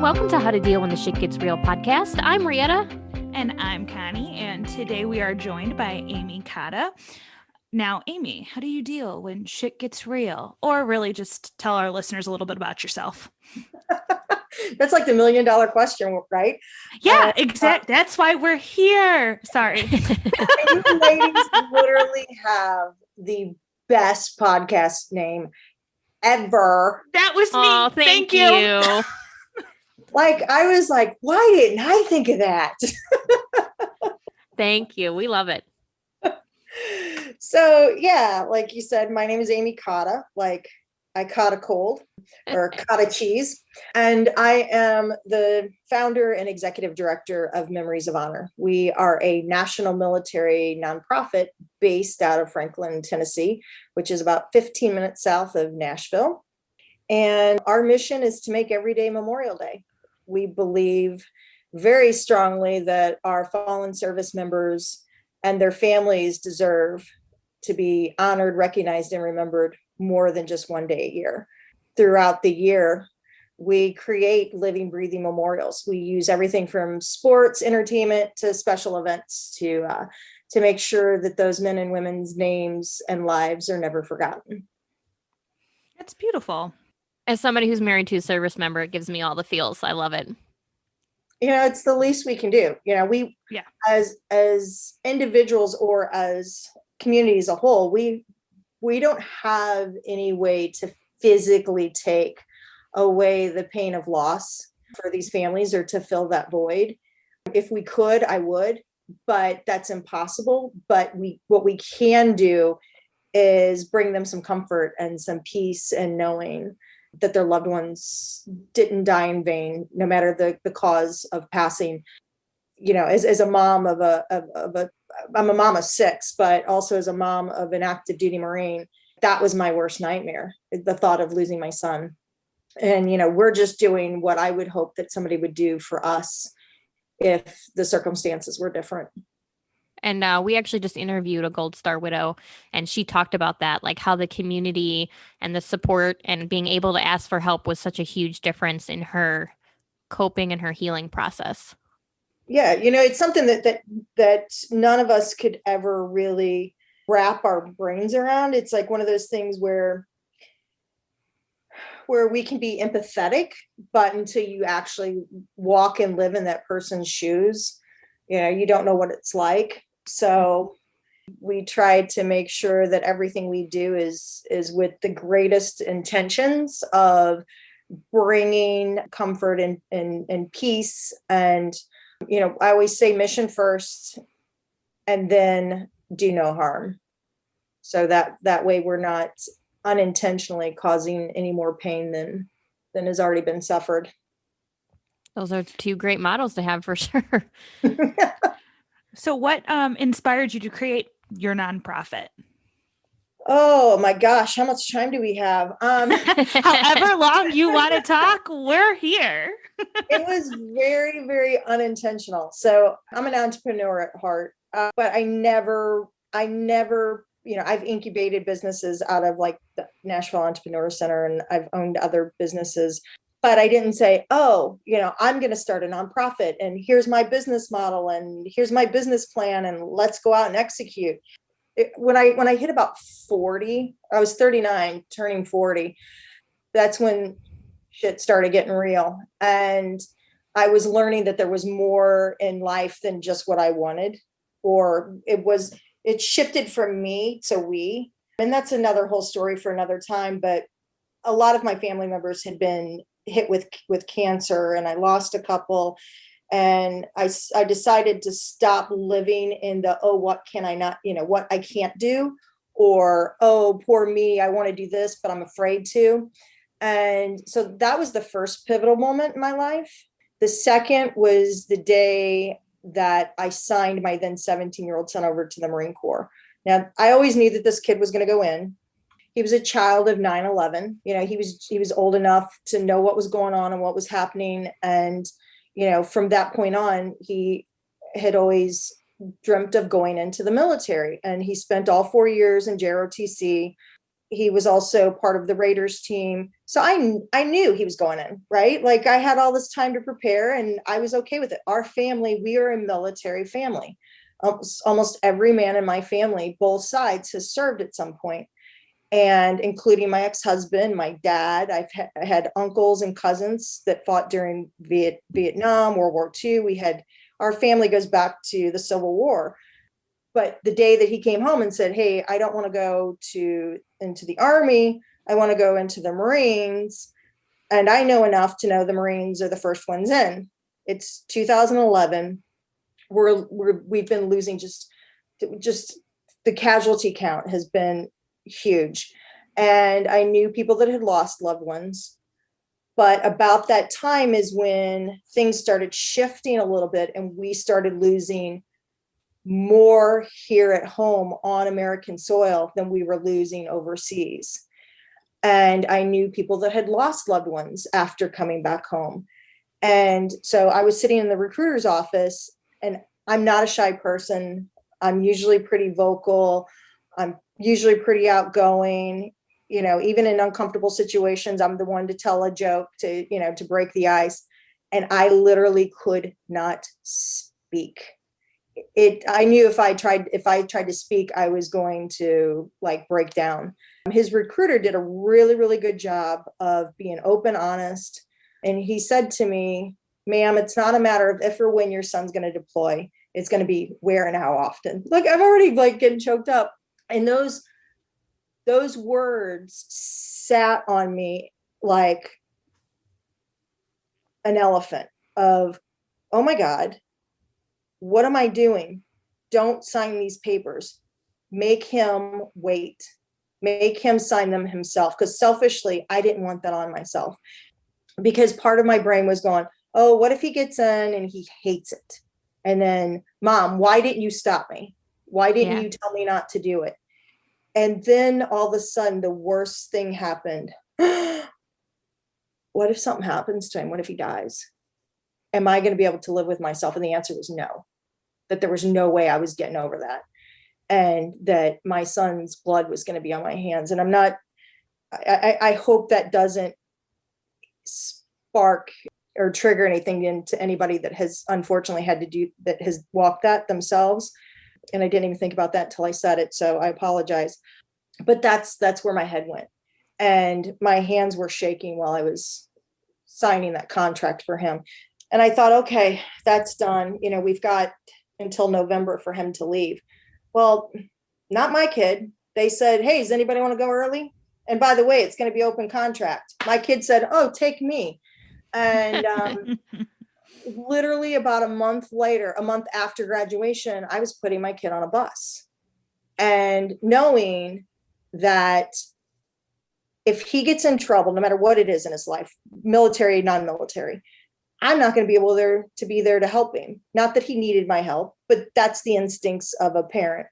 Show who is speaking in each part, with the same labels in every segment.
Speaker 1: and welcome to How to Deal When the Shit Gets Real podcast. I'm Rietta.
Speaker 2: And I'm Connie, and today we are joined by Amy Cotta. Now, Amy, how do you deal when shit gets real? Or really just tell our listeners a little bit about yourself.
Speaker 3: That's like the $1 million question, right?
Speaker 2: Yeah, exactly. That's why we're here. Sorry.
Speaker 3: You ladies literally have the best podcast name ever.
Speaker 2: That was me.
Speaker 1: Oh, thank you.
Speaker 3: Like, I was like, why didn't I think of that?
Speaker 1: Thank you. We love it.
Speaker 3: So, yeah, like you said, my name is Amy Cotta. Like, I caught a cold or caught a cheese. And I am the founder and executive director of Memories of Honor. We are a national military nonprofit based out of Franklin, Tennessee, which is about 15 minutes south of Nashville. And our mission is to make every day Memorial Day. We believe very strongly that our fallen service members and their families deserve to be honored, recognized, and remembered more than just one day a year. Throughout the year, we create living, breathing memorials. We use everything from sports, entertainment, to special events to make sure that those men and women's names and lives are never forgotten.
Speaker 2: That's beautiful.
Speaker 1: As somebody who's married to a service member, it gives me all the feels. I love it.
Speaker 3: You know, it's the least we can do. You know, as individuals or as community as a whole, we don't have any way to physically take away the pain of loss for these families or to fill that void. If we could, I would, but that's impossible. But what we can do is bring them some comfort and some peace and knowing that their loved ones didn't die in vain, no matter the cause of passing. You know, as a mom I'm a mom of 6, but also as a mom of an active duty Marine, that was my worst nightmare, the thought of losing my son. And, you know, we're just doing what I would hope that somebody would do for us if the circumstances were different.
Speaker 1: And we actually just interviewed a Gold Star widow, and she talked about that, like how the community and the support and being able to ask for help was such a huge difference in her coping and her healing process.
Speaker 3: Yeah, you know, it's something that none of us could ever really wrap our brains around. It's like one of those things where we can be empathetic, but until you actually walk and live in that person's shoes, you know, you don't know what it's like. So we try to make sure that everything we do is with the greatest intentions of bringing comfort and peace. And, you know, I always say mission first and then do no harm. So that way we're not unintentionally causing any more pain than has already been suffered.
Speaker 1: Those are 2 great models to have for sure.
Speaker 2: So what inspired you to create your nonprofit?
Speaker 3: Oh my gosh, how much time do we have?
Speaker 2: However long you want to talk, we're here.
Speaker 3: It was very, very unintentional. So I'm an entrepreneur at heart, but I never, you know, I've incubated businesses out of like the Nashville Entrepreneur Center, and I've owned other businesses. But I didn't say, oh, you know, I'm going to start a nonprofit and here's my business model and here's my business plan and let's go out and execute. When I hit about 40, I was 39, turning 40. That's when shit started getting real. And I was learning that there was more in life than just what I wanted, or it shifted from me to we. And that's another whole story for another time. But a lot of my family members had been hit with cancer, and I lost a couple, and I decided to stop living in the, oh, what can I not, you know, what I can't do, or, oh, poor me, I want to do this, but I'm afraid to. And so that was the first pivotal moment in my life. The second was the day that I signed my then 17-year-old son over to the Marine Corps. Now, I always knew that this kid was going to go in. He was a child of 9/11. You know, he was old enough to know what was going on and what was happening. And, you know, from that point on, he had always dreamt of going into the military. And he spent all 4 years in JROTC. he was also part of the Raiders team. So I knew he was going in, right? Like I had all this time to prepare and I was okay with it. Our family, we are a military family. Almost every man in my family, both sides, has served at some point, and including my ex-husband, my dad. I had uncles and cousins that fought during Vietnam, World War II. Our family goes back to the Civil War. But the day that he came home and said, "Hey, I don't want to go into the Army. I want to go into the Marines." And I know enough to know the Marines are the first ones in. It's 2011. We've been losing just the casualty count has been huge. And I knew people that had lost loved ones. But about that time is when things started shifting a little bit and we started losing more here at home on American soil than we were losing overseas. And I knew people that had lost loved ones after coming back home. And so I was sitting in the recruiter's office, and I'm not a shy person. I'm usually pretty vocal. I'm usually pretty outgoing. Even in uncomfortable situations, I'm the one to tell a joke to break the ice. And I literally could not speak. I knew if I tried to speak, I was going to like break down. His recruiter did a really, really good job of being open, honest. And he said to me, "Ma'am, it's not a matter of if or when your son's going to deploy. It's going to be where and how often." Like I'm already like getting choked up. And those words sat on me like an elephant of, oh my God, what am I doing? Don't sign these papers. Make him wait. Make him sign them himself. Because selfishly, I didn't want that on myself. Because part of my brain was going, oh, what if he gets in and he hates it? And then, Mom, why didn't you stop me? Why didn't you tell me not to do it? And then all of a sudden, the worst thing happened. What if something happens to him? What if he dies? Am I going to be able to live with myself? And the answer was no. That there was no way I was getting over that, and that my son's blood was going to be on my hands. And I hope that doesn't spark or trigger anything into anybody that has unfortunately that has walked that themselves. And I didn't even think about that until I said it. So I apologize. But that's where my head went. And my hands were shaking while I was signing that contract for him. And I thought, okay, that's done. We've got until November for him to leave. Well, not my kid. They said, "Hey, does anybody want to go early? And by the way, it's going to be open contract." My kid said, "Oh, take me." And literally about a month after graduation, I was putting my kid on a bus and knowing that if he gets in trouble, no matter what it is in his life, military, non-military, I'm not going to be able to be there to help him. Not that he needed my help, but that's the instincts of a parent.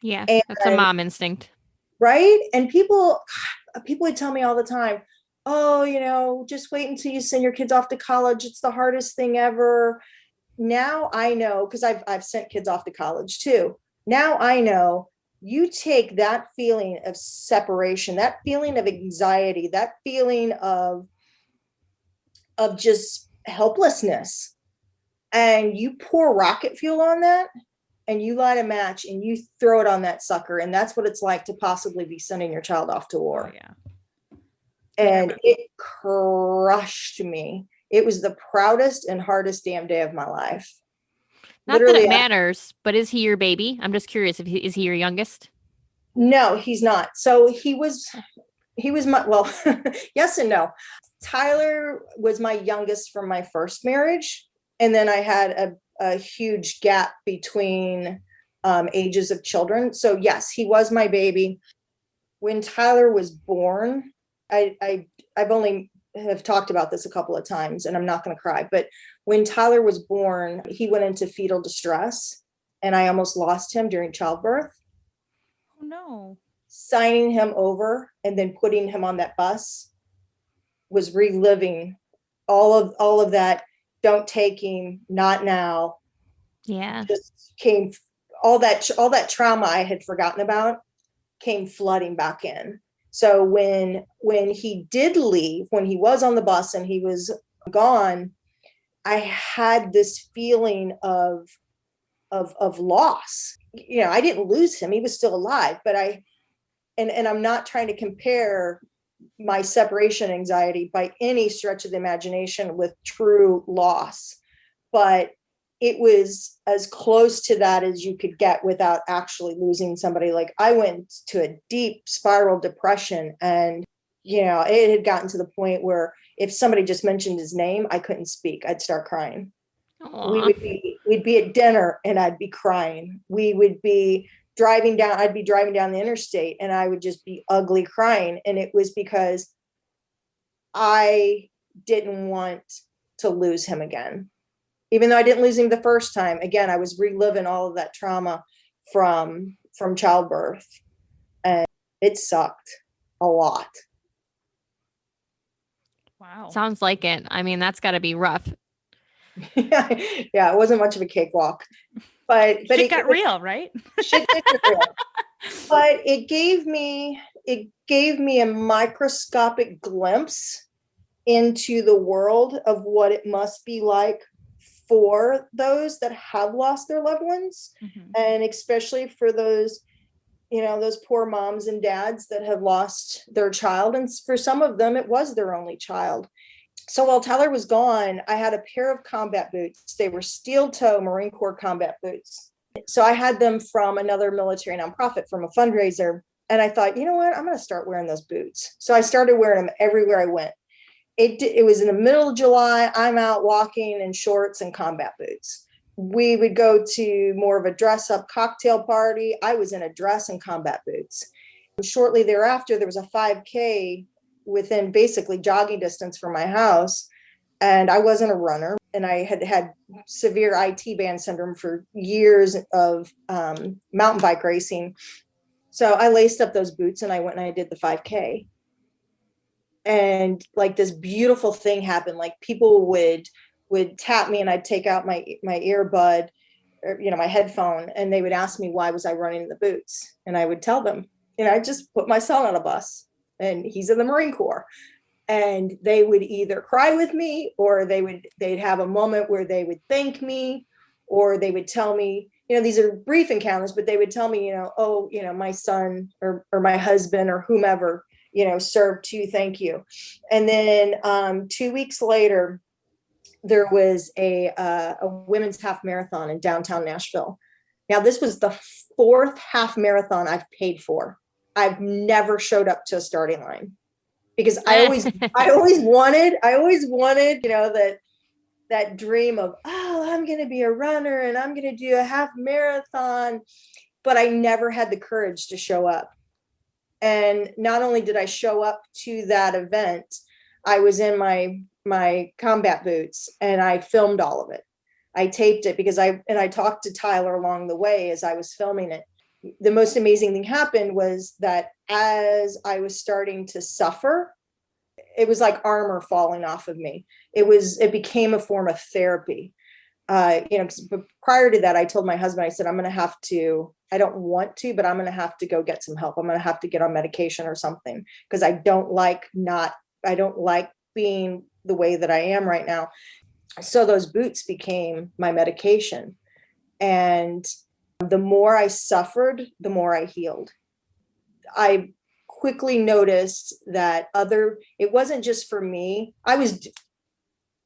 Speaker 1: Yeah, that's a mom instinct.
Speaker 3: Right? And people would tell me all the time, "Oh, just wait until you send your kids off to college. It's the hardest thing ever." Now I know, because I've sent kids off to college too. Now I know you take that feeling of separation, that feeling of anxiety, that feeling of just helplessness, and you pour rocket fuel on that, and you light a match and you throw it on that sucker. And that's what it's like to possibly be sending your child off to war.
Speaker 2: Oh, yeah.
Speaker 3: And it crushed me. It was the proudest and hardest damn day of my life.
Speaker 1: Not that it matters, but is he your baby? I'm just curious, is he your youngest?
Speaker 3: No, he's not. So he was my, well, yes and no. Tyler was my youngest from my first marriage. And then I had a huge gap between ages of children. So yes, he was my baby. When Tyler was born, I've only have talked about this a couple of times, and I'm not going to cry, but when Tyler was born, he went into fetal distress, and I almost lost him during childbirth.
Speaker 2: Oh no.
Speaker 3: Signing him over and then putting him on that bus was reliving all of that. Don't take him, not now.
Speaker 1: Yeah.
Speaker 3: Just came, all that trauma I had forgotten about came flooding back in. So when he did leave, when he was on the bus and he was gone, I had this feeling of loss. I didn't lose him. He was still alive, but and I'm not trying to compare my separation anxiety by any stretch of the imagination with true loss, but it was as close to that as you could get without actually losing somebody. Like, I went to a deep spiral depression, and it had gotten to the point where if somebody just mentioned his name, I couldn't speak. I'd start crying. We'd be at dinner and I'd be crying. I'd be driving down the interstate and I would just be ugly crying. And it was because I didn't want to lose him again. Even though I didn't lose him the first time, again, I was reliving all of that trauma from childbirth, and it sucked a lot.
Speaker 2: Wow.
Speaker 1: Sounds like it. I mean, that's got to be rough.
Speaker 3: Yeah, it wasn't much of a cakewalk, but
Speaker 2: it got real, right?
Speaker 3: Shit did get real. But it gave me a microscopic glimpse into the world of what it must be like for those that have lost their loved ones, and especially for those poor moms and dads that have lost their child, and for some of them it was their only child. So while Tyler was gone, I had a pair of combat boots. They were steel toe Marine Corps combat boots. So I had them from another military nonprofit, from a fundraiser. And I thought, you know what, I'm going to start wearing those boots. So I started wearing them everywhere I went. It was in the middle of July. I'm out walking in shorts and combat boots. We would go to more of a dress up cocktail party. I was in a dress and combat boots. Shortly thereafter, there was a 5K within basically jogging distance from my house. And I wasn't a runner. And I had severe IT band syndrome for years of mountain bike racing. So I laced up those boots and I went and I did the 5K. And like, this beautiful thing happened. Like, people would tap me and I'd take out my earbud, or, my headphone, and they would ask me, why was I running in the boots? And I would tell them, I just put my son on a bus and he's in the Marine Corps. And they would either cry with me, or they'd have a moment where they would thank me, or they would tell me, these are brief encounters, but they would tell me, my son or my husband or whomever, served too, thank you. And then 2 weeks later, there was a women's half marathon in downtown Nashville. Now, this was the 4th half marathon I've paid for. I've never showed up to a starting line, because I always wanted, that dream of, I'm going to be a runner and I'm going to do a half marathon, but I never had the courage to show up. And not only did I show up to that event, I was in my combat boots and I filmed all of it. I taped it because I talked to Tyler along the way as I was filming it. The most amazing thing happened was that as I was starting to suffer, it was like armor falling off of me. It became a form of therapy. But prior to that, I told my husband, I said, I don't want to, but I'm going to have to go get some help. I'm going to have to get on medication or something, because I don't like being the way that I am right now. So those boots became my medication. And the more I suffered, the more I healed. I quickly noticed that it wasn't just for me.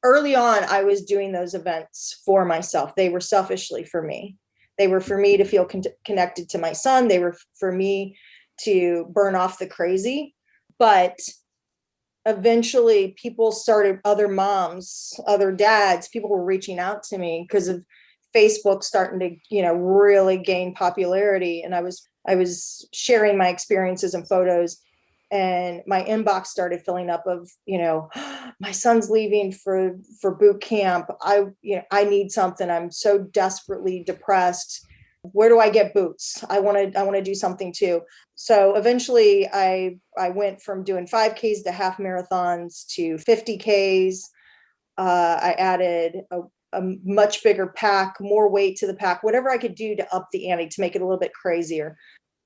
Speaker 3: Early on, I was doing those events for myself. They were selfishly for me. They were for me to feel connected to my son. They were for me to burn off the crazy. But eventually other moms, other dads, people were reaching out to me because of Facebook starting to, really gain popularity. And I was sharing my experiences and photos, and my inbox started filling up of, my son's leaving for boot camp. I need something. I'm so desperately depressed. Where do I get boots? I want to do something too. So eventually I went from doing 5Ks to half marathons to 50Ks. I added a much bigger pack, more weight to the pack, whatever I could do to up the ante, to make it a little bit crazier,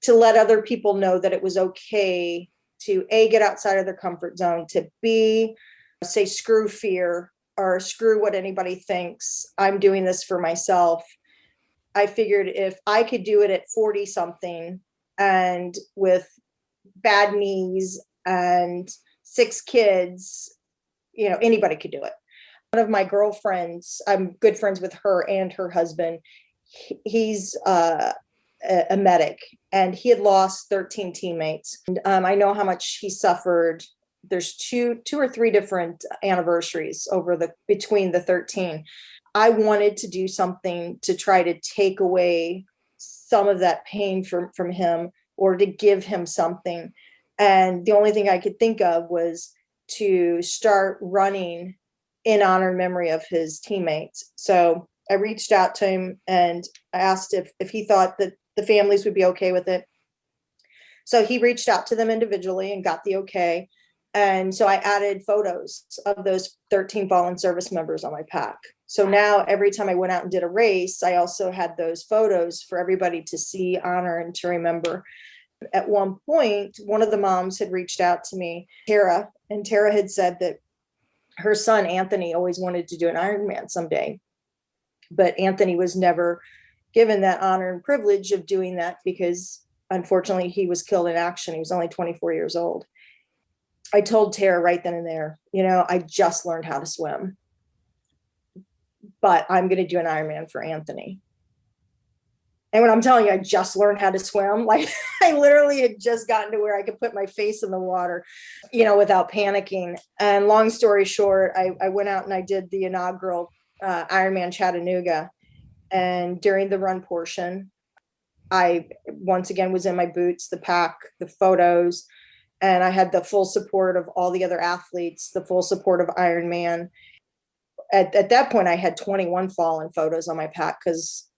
Speaker 3: to let other people know that it was okay to A, get outside of their comfort zone, to B, say screw fear or screw what anybody thinks. I'm doing this for myself. I figured if I could do it at 40 something and with bad knees and 6 kids, anybody could do it. One of my girlfriends, I'm good friends with her and her husband. He's a medic, and he had lost 13 teammates. And I know how much he suffered. There's two or three different anniversaries between the 13. I wanted to do something to try to take away some of that pain from him, or to give him something. And the only thing I could think of was to start running in honor and memory of his teammates. So I reached out to him and I asked if he thought that the families would be okay with it. So he reached out to them individually and got the okay. And so I added photos of those 13 fallen service members on my pack. So now every time I went out and did a race, I also had those photos for everybody to see, honor, and to remember. At one point, one of the moms had reached out to me, Tara, and Tara had said that her son, Anthony, always wanted to do an Ironman someday. But Anthony was never given that honor and privilege of doing that because, unfortunately, he was killed in action. He was only 24 years old. I told Tara right then and there, I just learned how to swim, but I'm going to do an Ironman for Anthony. And when I'm telling you, I just learned how to swim, like I literally had just gotten to where I could put my face in the water, without panicking. And long story short, I went out and I did the inaugural Ironman Chattanooga. And during the run portion, I once again was in my boots, the pack, the photos, and I had the full support of all the other athletes, the full support of Ironman. At that point, I had 21 fallen photos on my pack because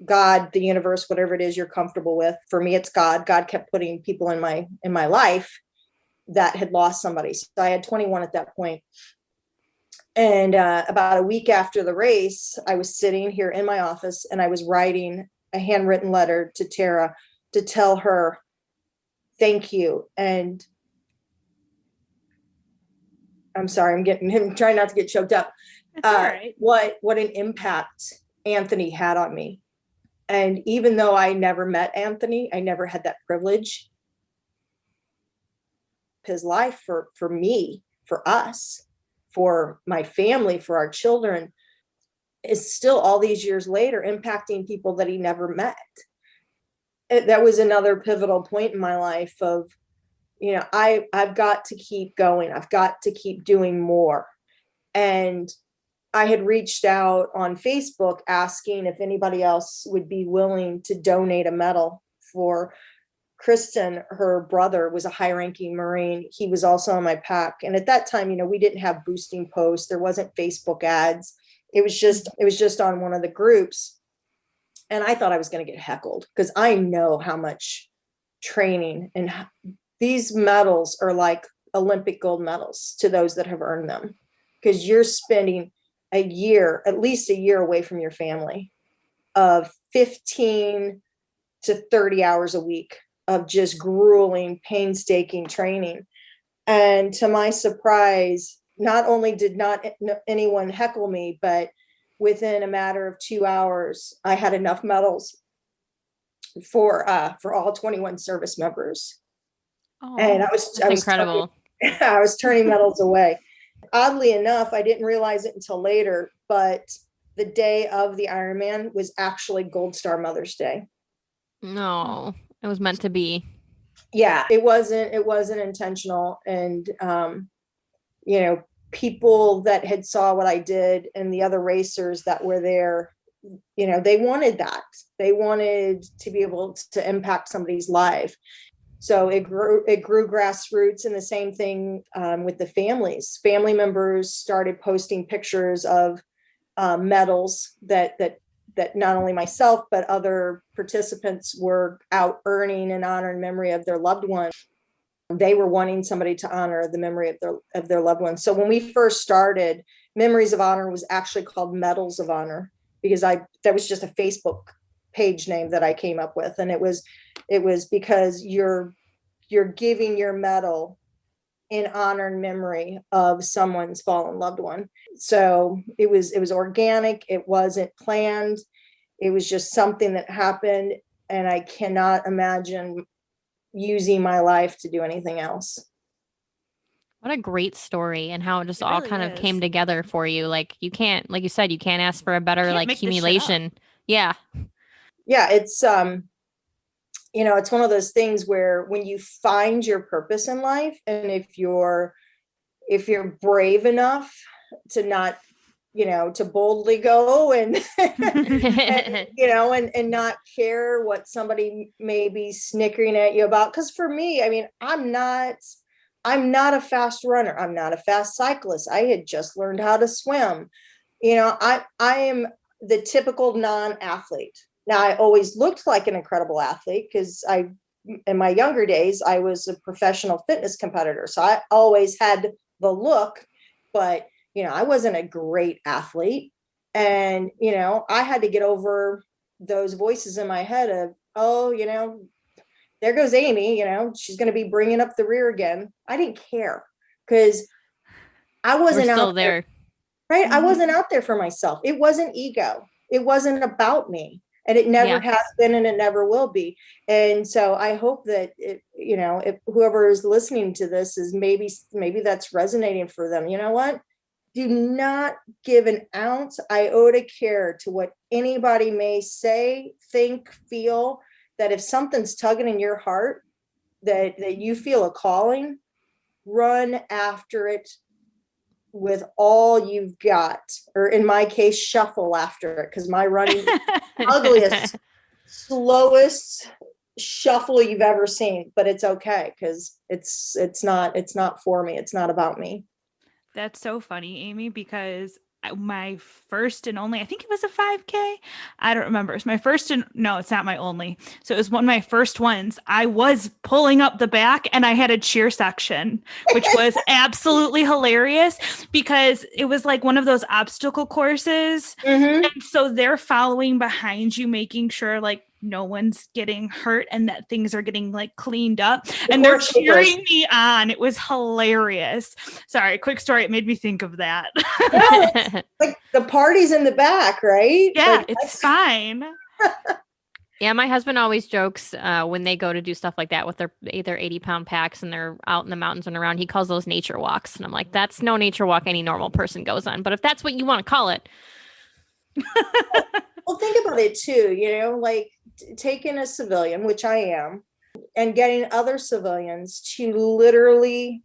Speaker 3: God, the universe, whatever it is you're comfortable with. For me, it's God. God kept putting people in my life that had lost somebody. So I had 21 at that point. And about a week after the race, I was sitting here in my office and I was writing a handwritten letter to Tara to tell her, thank you. And I'm sorry, I'm trying not to get choked up.
Speaker 2: Right.
Speaker 3: What an impact Anthony had on me. And even though I never met Anthony, I never had that privilege. His life for me, for us, for my family, for our children, is still all these years later impacting people that he never met. That was another pivotal point in my life of, I've got to keep going. I've got to keep doing more. And I had reached out on Facebook asking if anybody else would be willing to donate a medal for Kristen. Her brother was a high-ranking Marine. He was also on my pack. And at that time, we didn't have boosting posts. There wasn't Facebook ads. It was just on one of the groups. And I thought I was going to get heckled because I know how much training, and these medals are like Olympic gold medals to those that have earned them, because you're spending at least a year away from your family, of 15 to 30 hours a week of just grueling, painstaking training. And to my surprise, not only did not anyone heckle me, but within a matter of 2 hours, I had enough medals for all 21 service members.
Speaker 2: Oh,
Speaker 3: And I was
Speaker 1: incredible.
Speaker 3: I was turning medals away. Oddly enough, I didn't realize it until later, but the day of the Ironman was actually Gold Star Mother's Day.
Speaker 1: No, it was meant to be.
Speaker 3: Yeah, it wasn't intentional. And, people that had saw what I did and the other racers that were there, they wanted that. They wanted to be able to impact somebody's life. So it grew grassroots. And the same thing with the families. Family members started posting pictures of medals that not only myself, but other participants were out earning in honor and memory of their loved one. They were wanting somebody to honor the memory of their loved ones. So when we first started, Memories of Honor was actually called Medals of Honor, because that was just a Facebook page name that I came up with. And it was because you're you're giving your medal in honor and memory of someone's fallen loved one. So it was organic. It wasn't planned. It was just something that happened. And I cannot imagine using my life to do anything else.
Speaker 1: What a great story, and how it just
Speaker 2: It
Speaker 1: all
Speaker 2: really
Speaker 1: kind of
Speaker 2: is.
Speaker 1: came together for you. Like you can't, like you said, you can't ask for a better
Speaker 2: Can't
Speaker 1: like
Speaker 2: make this shit up.
Speaker 1: accumulation. Yeah.
Speaker 3: Yeah, it's it's one of those things where when you find your purpose in life, and if you're brave enough to not, to boldly go and, and not care what somebody may be snickering at you about. Because for me, I mean, I'm not a fast runner. I'm not a fast cyclist. I had just learned how to swim. I am the typical non-athlete. Now, I always looked like an incredible athlete because in my younger days, I was a professional fitness competitor. So I always had the look, but, I wasn't a great athlete. And, I had to get over those voices in my head of, oh, there goes Amy, she's going to be bringing up the rear again. I didn't care because I
Speaker 1: We're
Speaker 3: wasn't
Speaker 1: still
Speaker 3: out there.
Speaker 1: there.
Speaker 3: Right. I wasn't out there for myself. It wasn't ego. It wasn't about me. And it never
Speaker 1: Yeah.
Speaker 3: has been, and it never will be. And so I hope that if whoever is listening to this is maybe that's resonating for them. You know what? Do not give an ounce iota care to what anybody may say, think, feel. That if something's tugging in your heart, that you feel a calling, run after it with all you've got, or in my case, shuffle after it, because my running ugliest, slowest shuffle you've ever seen, but it's okay because it's not for me. It's not about me.
Speaker 2: That's so funny, Amy, because my first and only, I think it was a 5K. I don't remember. It's my first and no, it's not my only. So it was one of my first ones. I was pulling up the back and I had a cheer section, which was absolutely hilarious because it was like one of those obstacle courses.
Speaker 3: Mm-hmm.
Speaker 2: And so they're following behind you, making sure like no one's getting hurt and that things are getting like cleaned up. And they're cheering me on. It was hilarious. Sorry, quick story. It made me think of that.
Speaker 3: No, like the party's in the back, right?
Speaker 2: Yeah,
Speaker 3: like,
Speaker 2: it's fine.
Speaker 1: Yeah, my husband always jokes when they go to do stuff like that with their 80-pound packs and they're out in the mountains and around. He calls those nature walks. And I'm like, that's no nature walk any normal person goes on. But if that's what you want to call it.
Speaker 3: Well, think about it too, like taking a civilian, which I am, and getting other civilians to literally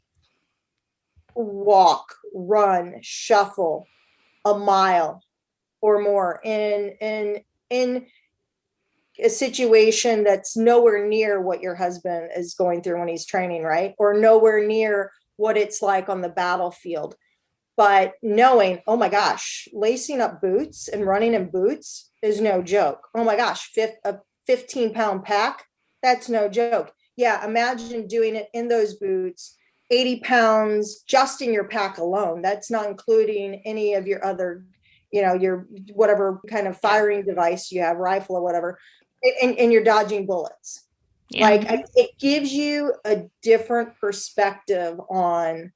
Speaker 3: walk, run, shuffle a mile or more in a situation that's nowhere near what your husband is going through when he's training, right? Or nowhere near what it's like on the battlefield. But knowing, oh my gosh, lacing up boots and running in boots is no joke. Oh my gosh, a 15-pound pack, that's no joke. Yeah, imagine doing it in those boots, 80 pounds just in your pack alone. That's not including any of your other, your whatever kind of firing device you have, rifle or whatever, and you're dodging bullets.
Speaker 1: Yeah.
Speaker 3: Like it gives you a different perspective on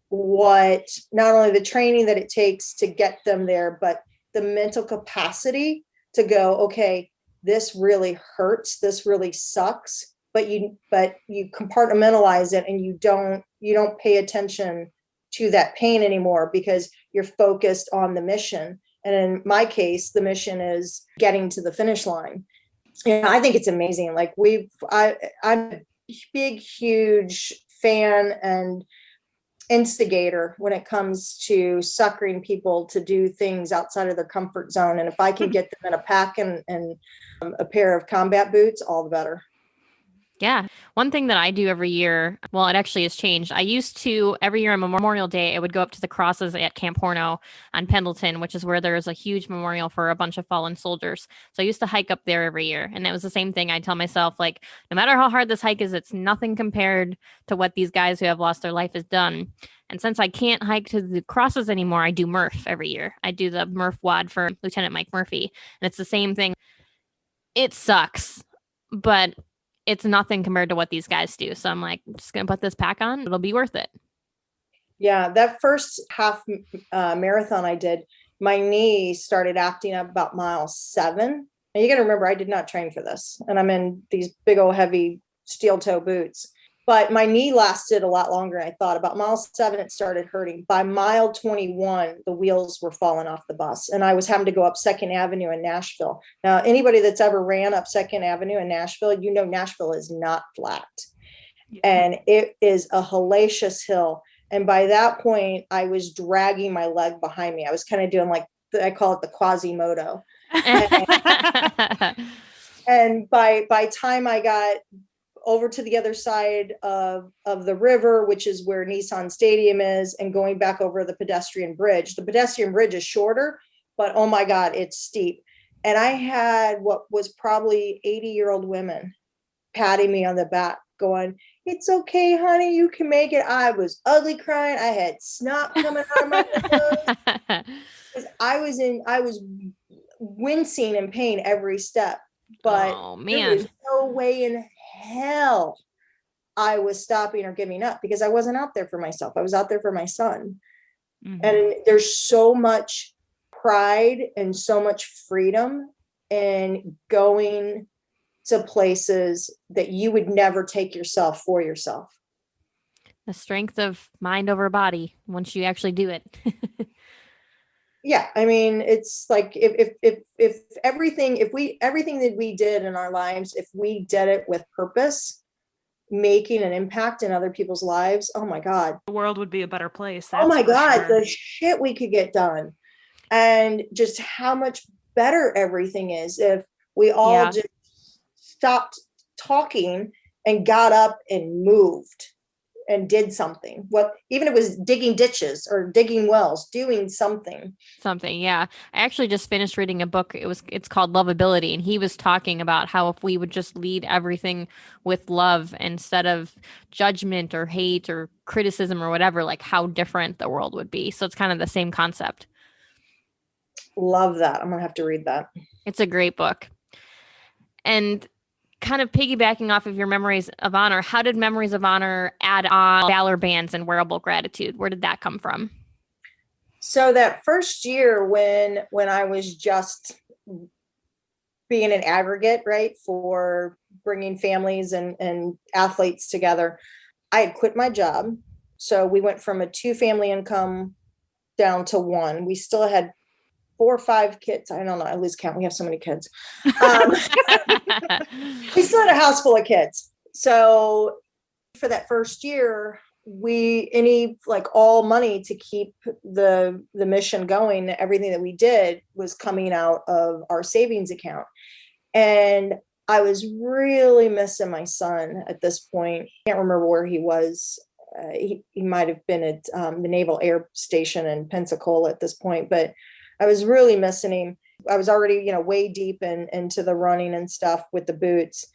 Speaker 3: what not only the training that it takes to get them there, but the mental capacity to go, okay, this really hurts, this really sucks, but you compartmentalize it and you don't pay attention to that pain anymore because you're focused on the mission. And in my case, the mission is getting to the finish line. I think it's amazing. Like I'm a big, huge fan and instigator when it comes to suckering people to do things outside of their comfort zone. And if I can get them in a pack and a pair of combat boots, all the better.
Speaker 1: Yeah. One thing that I do every year, well, it actually has changed. I used to, every year on Memorial Day, I would go up to the crosses at Camp Horno on Pendleton, which is where there's a huge memorial for a bunch of fallen soldiers. So I used to hike up there every year. And that was the same thing. I tell myself, like, no matter how hard this hike is, it's nothing compared to what these guys who have lost their life has done. And since I can't hike to the crosses anymore, I do Murph every year. I do the Murph WOD for Lieutenant Mike Murphy. And it's the same thing. It sucks, but it's nothing compared to what these guys do. So I'm like, I'm just going to put this pack on. It'll be worth it.
Speaker 3: Yeah, that first half marathon I did, my knee started acting up about mile 7. And you got to remember, I did not train for this. And I'm in these big old heavy steel toe boots. But my knee lasted a lot longer than I thought. About mile 7, it started hurting. By mile 21, the wheels were falling off the bus. And I was having to go up 2nd Avenue in Nashville. Now, anybody that's ever ran up 2nd Avenue in Nashville, you know Nashville is not flat.
Speaker 2: Yeah.
Speaker 3: And it is a hellacious hill. And by that point, I was dragging my leg behind me. I was kind of doing like, I call it the Quasimodo. And by time I got over to the other side of the river, which is where Nissan Stadium is, and going back over the pedestrian bridge. The pedestrian bridge is shorter, but oh my God, it's steep. And I had what was probably 80-year-old women patting me on the back, going, "It's okay, honey, you can make it." I was ugly crying. I had snot coming out of my nose. I was wincing in pain every step. But
Speaker 1: oh,
Speaker 3: there
Speaker 1: man.
Speaker 3: was no way in hell I was stopping or giving up, because I wasn't out there for myself. I was out there for my son.
Speaker 2: Mhm.
Speaker 3: And there's so much pride and so much freedom in going to places that you would never take yourself for yourself.
Speaker 1: The strength of mind over body once you actually do it.
Speaker 3: Yeah, I mean, it's like if everything that we did in our lives, if we did it with purpose, making an impact in other people's lives, oh my God.
Speaker 2: The world would be a better place.
Speaker 3: Oh my God,
Speaker 2: sure.
Speaker 3: the shit we could get done. And just how much better everything is if we all just stopped talking and got up and moved and did something. What, even if it was digging ditches or digging wells, doing something.
Speaker 1: Yeah. I actually just finished reading a book. It's called Lovability, and he was talking about how if we would just lead everything with love instead of judgment or hate or criticism or whatever, like how different the world would be. So it's kind of the same concept.
Speaker 3: Love that. I'm gonna have to read that.
Speaker 1: It's a great book. And kind of piggybacking off of your Memories of Honor, how did Memories of Honor add on valor bands and wearable gratitude? Where did that come from?
Speaker 3: So that first year when I was just being an aggregate, right, for bringing families and athletes together, I had quit my job. So we went from a 2-family income down to 1. We still had 4 or 5 kids. I don't know. I lose count. We have so many kids. We still had a house full of kids. So for that first year, all money to keep the mission going, everything that we did was coming out of our savings account. And I was really missing my son at this point. I can't remember where he was. He might have been at the Naval Air Station in Pensacola at this point, but I was really missing him. I was already, way deep into the running and stuff with the boots.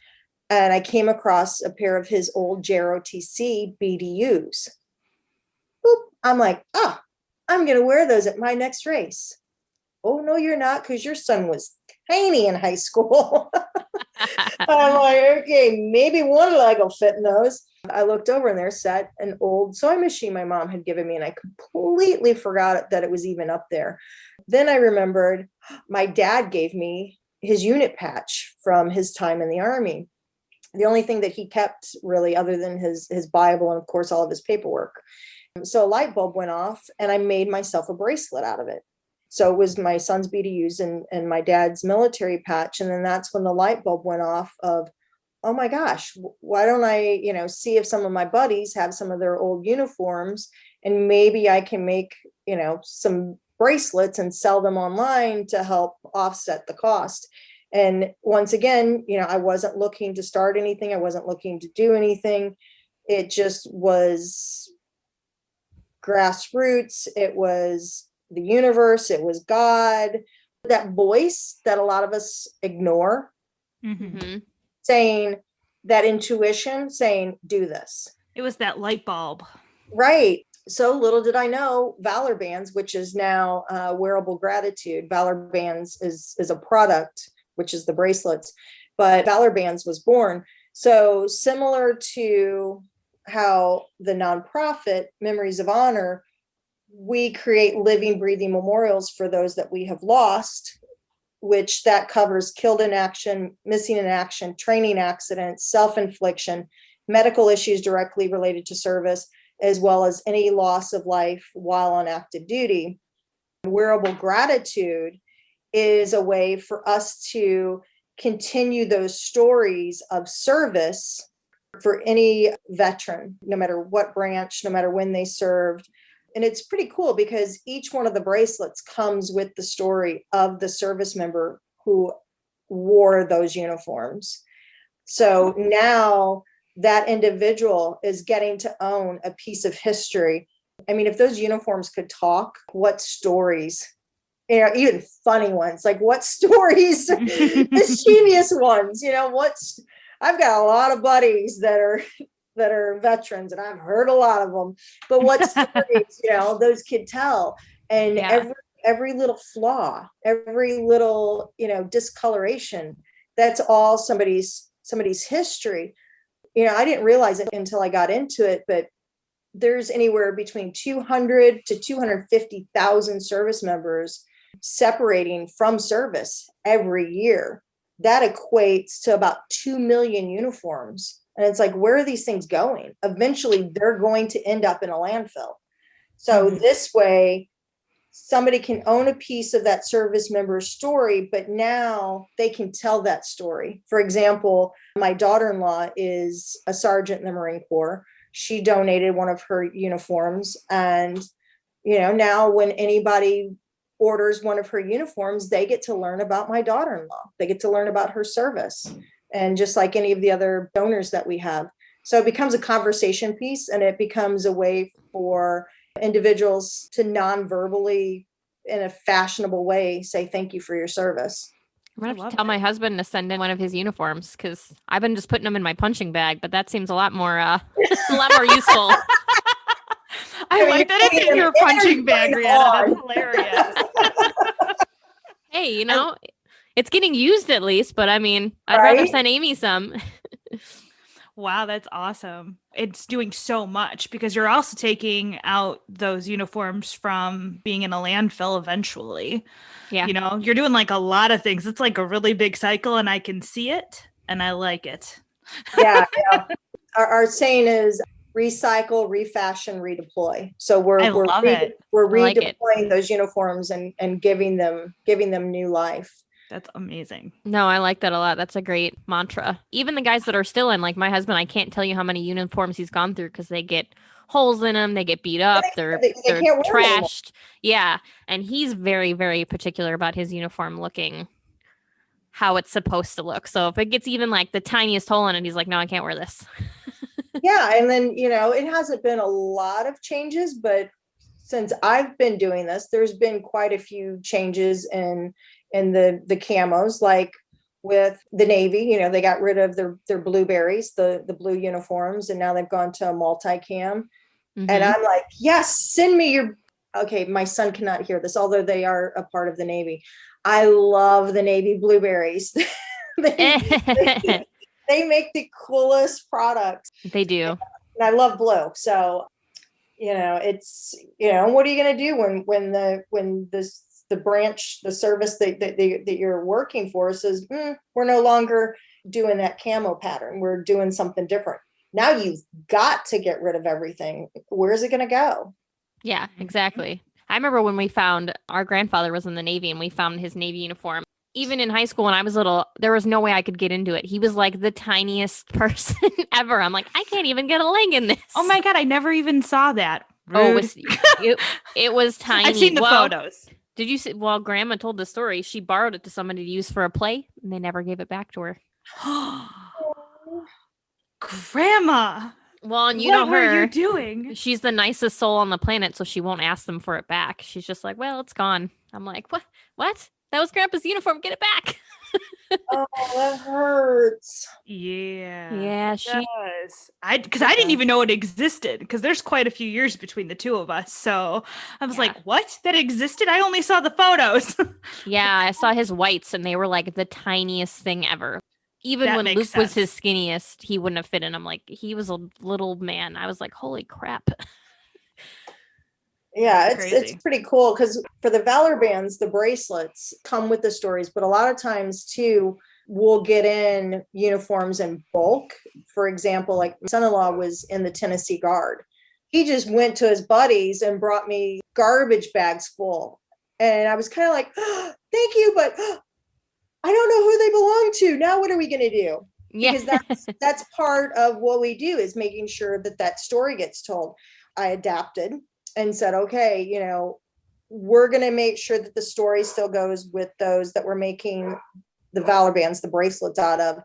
Speaker 3: And I came across a pair of his old JROTC BDUs. Boop. I'm like, I'm going to wear those at my next race. Oh, no, you're not, because your son was tiny in high school. I'm like, okay, maybe one leg will fit in those. I looked over and there sat an old sewing machine my mom had given me, and I completely forgot that it was even up there. Then I remembered my dad gave me his unit patch from his time in the Army. The only thing that he kept really, other than his Bible and of course all of his paperwork. So a light bulb went off and I made myself a bracelet out of it. So it was my son's BDUs and my dad's military patch. And then that's when the light bulb went off of, oh my gosh, why don't I, see if some of my buddies have some of their old uniforms, and maybe I can make, some bracelets and sell them online to help offset the cost. And once again, I wasn't looking to start anything. I wasn't looking to do anything. It just was grassroots. It was the universe. It was God. That voice that a lot of us ignore, saying, that intuition saying, do this.
Speaker 2: It was that light bulb.
Speaker 3: Right. So little did I know Valor Bands, which is now Wearable Gratitude. Valor Bands is a product, which is the bracelets, but Valor Bands was born So similar to how the nonprofit Memories of Honor, we create living, breathing memorials for those that we have lost, which that covers killed in action, missing in action, training accidents, self-infliction, medical issues directly related to service, as well as any loss of life while on active duty. Wearable gratitude is a way for us to continue those stories of service for any veteran, no matter what branch, no matter when they served. And it's pretty cool because each one of the bracelets comes with the story of the service member who wore those uniforms. So now that individual is getting to own a piece of history. I mean, if those uniforms could talk, what stories, even funny ones, like what stories, mischievous ones, I've got a lot of buddies that are veterans, and I've heard a lot of them, but what stories, those could tell. And every little flaw, every little, discoloration, that's all somebody's history. I didn't realize it until I got into it, but there's anywhere between 200 to 250,000 service members separating from service every year. That equates to about 2 million uniforms. And it's like, where are these things going? Eventually, they're going to end up in a landfill. So this way, somebody can own a piece of that service member's story, but now they can tell that story. For example, my daughter-in-law is a sergeant in the Marine Corps. She donated one of her uniforms. And, now when anybody orders one of her uniforms, they get to learn about my daughter-in-law. They get to learn about her service. And just like any of the other donors that we have. So it becomes a conversation piece, and it becomes a way for individuals to non-verbally, in a fashionable way, say thank you for your service.
Speaker 1: I'm gonna have to tell my husband to send in one of his uniforms, because I've been just putting them in my punching bag, but that seems a lot more useful.
Speaker 2: I like that it's in your punching bag, Rihanna. That's hilarious.
Speaker 1: Hey, it's getting used at least, but I mean, I'd rather send Amy some.
Speaker 2: Wow, that's awesome. It's doing so much because you're also taking out those uniforms from being in a landfill eventually.
Speaker 1: Yeah.
Speaker 2: You're doing like a lot of things. It's like a really big cycle, and I can see it and I like it.
Speaker 3: Yeah. Our saying is recycle, refashion, redeploy. So we're redeploying those uniforms and giving them new life.
Speaker 2: That's amazing.
Speaker 1: No, I like that a lot. That's a great mantra. Even the guys that are still in, like my husband, I can't tell you how many uniforms he's gone through because they get holes in them, they get beat up, they're trashed. Yeah. And he's very, very particular about his uniform looking how it's supposed to look. So if it gets even like the tiniest hole in it, he's like, no, I can't wear this.
Speaker 3: Yeah. And then, it hasn't been a lot of changes, but since I've been doing this, there's been quite a few changes in the camos, like with the Navy, they got rid of their blueberries, the blue uniforms, and now they've gone to a multi-cam. And I'm like, yes, send me okay, my son cannot hear this, although they are a part of the Navy. I love the Navy blueberries. they make the coolest products.
Speaker 1: They do.
Speaker 3: And I love blue. So, it's, what are you going to do when the branch, the service that you're working for says, we're no longer doing that camo pattern. We're doing something different. Now you've got to get rid of everything. Where's it going to go?
Speaker 1: Yeah, exactly. I remember when we found our grandfather was in the Navy and we found his Navy uniform. Even in high school when I was little, there was no way I could get into it. He was like the tiniest person ever. I'm like, I can't even get a leg in this.
Speaker 2: Oh my God, I never even saw that. Rude.
Speaker 1: Oh, it was tiny.
Speaker 2: I've seen the photos.
Speaker 1: Did you see? Well, Grandma told the story. She borrowed it to somebody to use for a play, and they never gave it back to her.
Speaker 2: Grandma.
Speaker 1: Well, and
Speaker 2: what were you doing?
Speaker 1: She's the nicest soul on the planet, so she won't ask them for it back. She's just like, well, it's gone. I'm like, what? What? That was Grandpa's uniform. Get it back.
Speaker 3: Oh, that hurts.
Speaker 1: Yeah, she
Speaker 2: does. Because I didn't even know it existed, because there's quite a few years between the two of us. So I was like, what? That existed? I only saw the photos.
Speaker 1: Yeah, I saw his whites, and they were like the tiniest thing ever. Even
Speaker 2: That
Speaker 1: when
Speaker 2: makes
Speaker 1: Luke was his
Speaker 2: sense.
Speaker 1: skinniest, he wouldn't have fit in. I'm like, he was a little man. I was like, holy crap.
Speaker 3: Yeah,
Speaker 2: That's
Speaker 3: it's
Speaker 2: crazy.
Speaker 3: pretty cool because for the Valor bands, the bracelets come with the stories, but a lot of times too, we'll get in uniforms in bulk. For example, like my son-in-law was in the Tennessee Guard. He just went to his buddies and brought me garbage bags full. And I was kind of like, oh, thank you, but I don't know who they belong to. Now what are we going to do?
Speaker 1: Yeah.
Speaker 3: Because that's part of what we do, is making sure that that story gets told. I adapted and said, okay, we're going to make sure that the story still goes with those that we're making the Valor bands, the bracelets out of,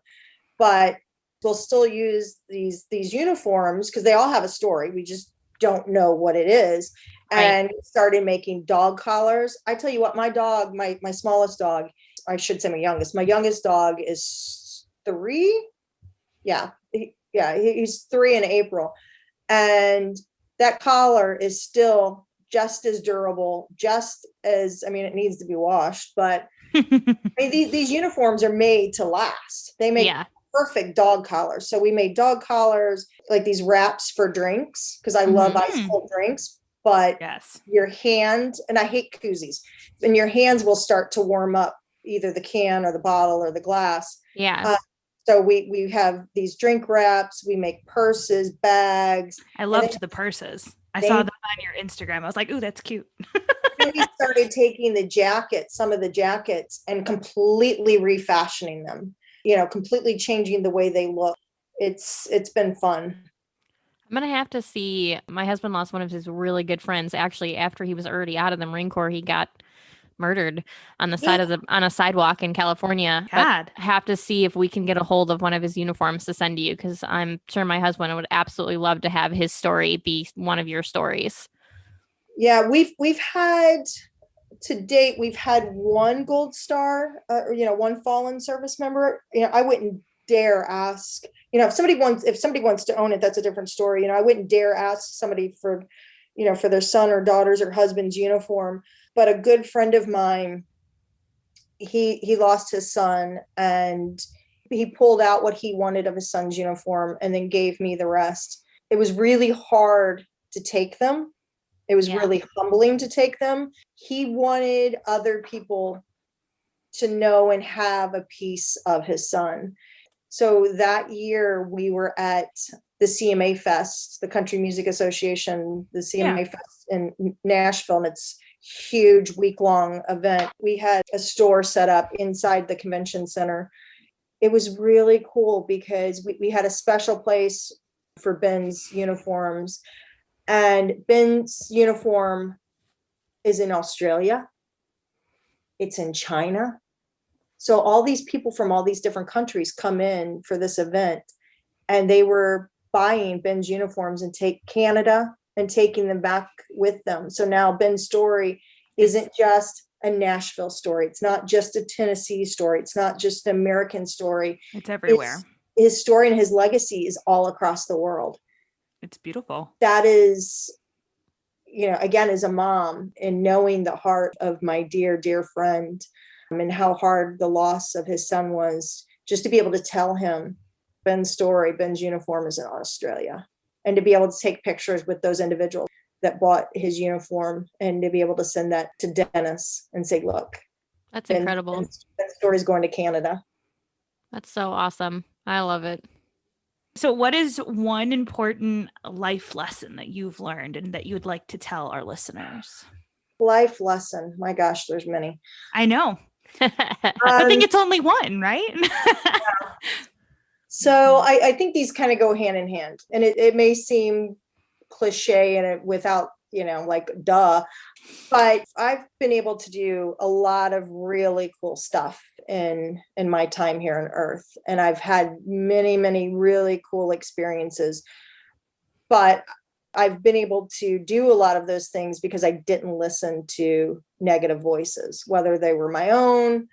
Speaker 3: but we'll still use these uniforms because they all have a story. We just don't know what it is.
Speaker 1: Right.
Speaker 3: And started making dog collars. I tell you what, my dog, my smallest dog, I should say my youngest dog is 3. Yeah. He's 3 in April. And that collar is still just as durable, just as, I mean, it needs to be washed, but I mean, these uniforms are made to last. They make
Speaker 1: Yeah.
Speaker 3: perfect dog collars. So we made dog collars, like these wraps for drinks, because I love ice
Speaker 2: Mhm.
Speaker 3: cold drinks, but
Speaker 2: Yes.
Speaker 3: your hand, and I hate koozies, and your hands will start to warm up either the can or the bottle or the glass.
Speaker 1: Yeah.
Speaker 3: Uh, so we have these drink wraps, we make purses, bags,
Speaker 2: I
Speaker 3: and then
Speaker 2: loved the purses. I saw
Speaker 3: they
Speaker 2: them on your Instagram. I was like, ooh, that's cute.
Speaker 3: then we started taking the jackets, some of the jackets, and completely refashioning them, completely changing the way they look. It's been fun.
Speaker 1: I'm gonna have to see. My husband lost one of his really good friends. Actually, after he was already out of the Marine Corps, he got murdered on the side of the on a sidewalk in California. But
Speaker 2: God.
Speaker 1: I have to see if we can get a hold of one of his uniforms to send to you, because I'm sure my husband would absolutely love to have his story be one of your stories.
Speaker 3: Yeah, we've had to date, we've had one gold star, one fallen service member. I wouldn't dare ask, if somebody wants to own it, that's a different story. I wouldn't dare ask somebody for their son or daughter's or husband's uniform. But a good friend of mine, he lost his son, and he pulled out what he wanted of his son's uniform and then gave me the rest. It was really hard to take them. It was
Speaker 1: Yeah.
Speaker 3: really humbling to take them. He wanted other people to know and have a piece of his son. So that year we were at the CMA Fest, the Country Music Association, the
Speaker 2: Yeah.
Speaker 3: CMA Fest in Nashville, and it's huge week-long event. We had a store set up inside the convention center. It was really cool because we had a special place for Ben's uniforms, and Ben's uniform is in Australia. It's in China. So all these people from all these different countries come in for this event, and they were buying Ben's uniforms and take Canada and taking them back with them. So now Ben's story isn't just a Nashville story. It's not just a Tennessee story. It's not just an American story.
Speaker 2: It's everywhere.
Speaker 3: His story and his legacy is all across the world.
Speaker 2: It's beautiful.
Speaker 3: That is, again, as a mom, and knowing the heart of my dear, dear friend, and how hard the loss of his son was, just to be able to tell him Ben's story. Ben's uniform is in Australia, and to be able to take pictures with those individuals that bought his uniform, and to be able to send that to Dennis and say, look,
Speaker 1: That's incredible.
Speaker 3: Ben's story is going to Canada.
Speaker 1: That's so awesome. I love it.
Speaker 2: So, what is one important life lesson that you've learned and that you would like to tell our listeners?
Speaker 3: Life lesson. My gosh, there's many.
Speaker 2: I know. I think it's only one, right?
Speaker 3: So I think these kind of go hand in hand, and it may seem cliche and without, like duh, but I've been able to do a lot of really cool stuff in my time here on Earth, and I've had many, many really cool experiences. But I've been able to do a lot of those things because I didn't listen to negative voices, whether they were my own,